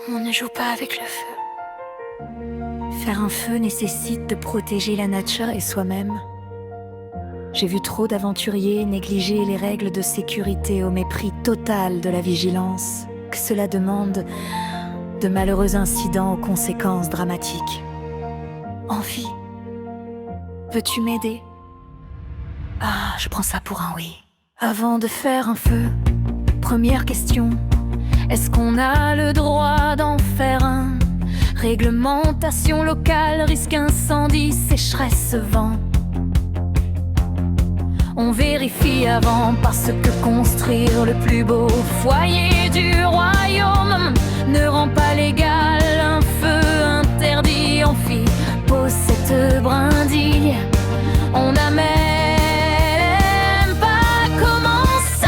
On ne joue pas avec le feu. Faire un feu nécessite de protéger la nature et soi-même. J'ai vu trop d'aventuriers négliger les règles de sécurité au mépris total de la vigilance, que cela demande de malheureux incidents aux conséquences dramatiques. Envie, peux-tu m'aider? Ah, je prends ça pour un oui. Avant de faire un feu, première question, est-ce qu'on a le droit d'en faire un? Réglementation locale, risque incendie, sécheresse, vent. On vérifie avant parce que construire le plus beau foyer du royaume ne rend pas légal un feu interdit. On fit pose cette brindille, on n'a même pas commencé.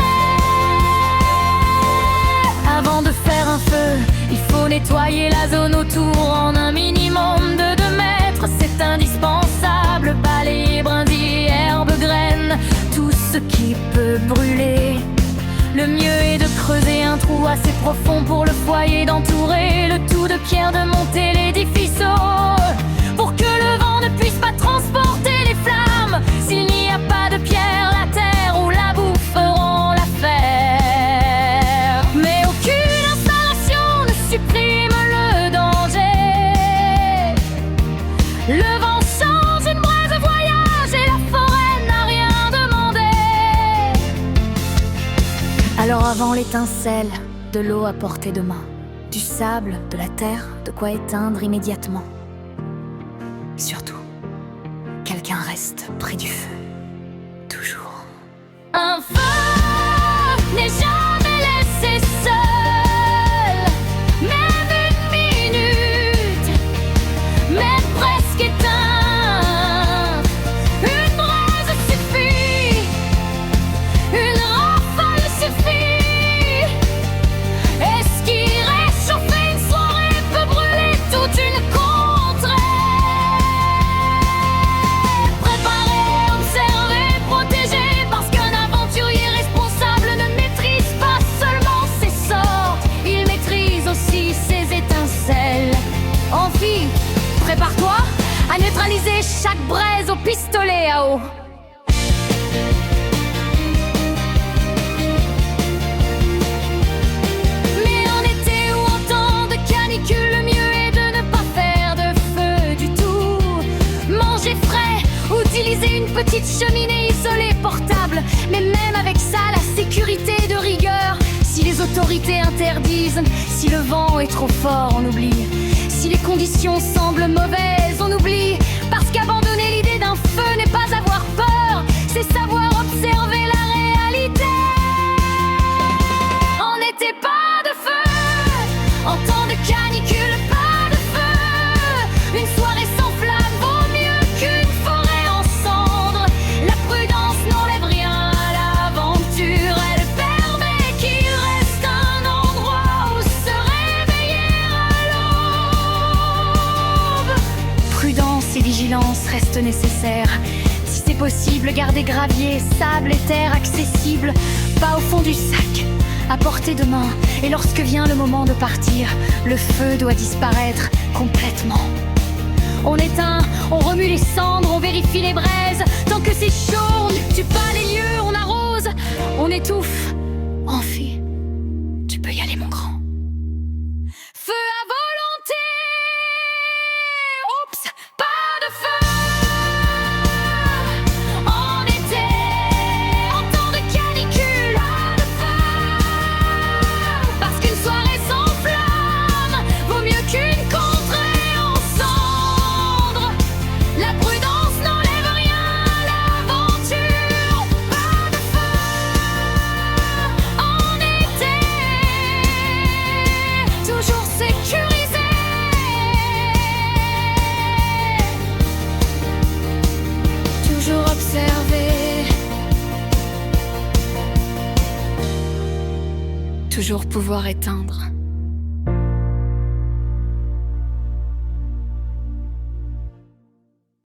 Avant de faire un feu, il faut nettoyer la zone autour en un minimum de 2 mètres. C'est indispensable, balayer brindilles, herbes, graines, tout ce qui peut brûler. Le mieux est de creuser un trou assez profond pour le foyer, d'entourer le tout de pierre, de monter l'édifice haut pour que le vent ne puisse pas transporter les flammes. S'il n'y a pas de pierre, la terre ou la boue feront l'affaire. Mais aucune installation ne supprime le danger. Le vent change, une braise voyage et la forêt n'a rien demandé. Alors avant l'étincelle, de l'eau à portée de main, du sable, de la terre, de quoi éteindre immédiatement. Surtout, quelqu'un reste près du feu. Toujours. Un feu n'est jamais laissé seul, même une minute, même presque éteint. Une braise suffit, une rafale suffit. Et ce qui réchauffer une soirée peut brûler toute une contrée. Préparer, observer, protéger, parce qu'un aventurier responsable ne maîtrise pas seulement ses sorts, il maîtrise aussi ses étincelles. Envie, prépare-toi à neutraliser chaque braise au pistolet à eau. Mais en été ou en temps de canicule, le mieux est de ne pas faire de feu du tout. Manger frais, utiliser une petite cheminée isolée portable. Mais même avec ça, la sécurité est de rigueur. Si les autorités interdisent, si le vent est trop fort, on oublie. Si les conditions semblent mauvaises, on oublie. Parce qu'abandonner l'idée d'un feu n'est pas avoir peur, c'est savoir observer la réalité. En été, pas de feu. En temps de canicule, pas de feu. Une soirée sans flamme vaut mieux qu'une forêt en cendres. La prudence n'enlève rien à l'aventure. Elle permet qu'il reste un endroit où se réveiller à l'aube. Prudence et vigilance restent nécessaires. Si c'est possible, gardez gravier, sable et terre accessibles, pas au fond du sac, à portée de main. Et lorsque vient le moment de partir, le feu doit disparaître complètement. On éteint, on remue les cendres, on vérifie les braises. Tant que c'est chaud, on ne tue pas les lieux, on arrose, on étouffe. Envie, tu peux y aller mon grand. Feu à volonté. Oups, pas de feu. En été, en temps de canicule, pas de feu. Parce qu'une soirée sans flamme vaut mieux qu'une contrée en cendres. La prudence n'enlève rien à l'aventure. Pas de feu. En été, toujours sécurisé. Toujours observé. Toujours pouvoir éteindre.